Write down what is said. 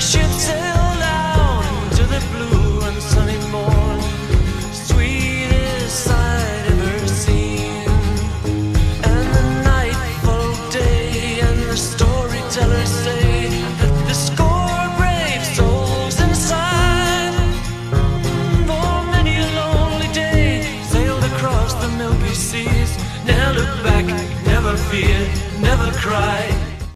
ship sailed out into the blue and sunny morn, sweetest I'd ever seen. And the night followed day, and the storytellers say that the score brave souls inside, for many a lonely day, sailed across the milky seas. Never looked back, never feared, never cried.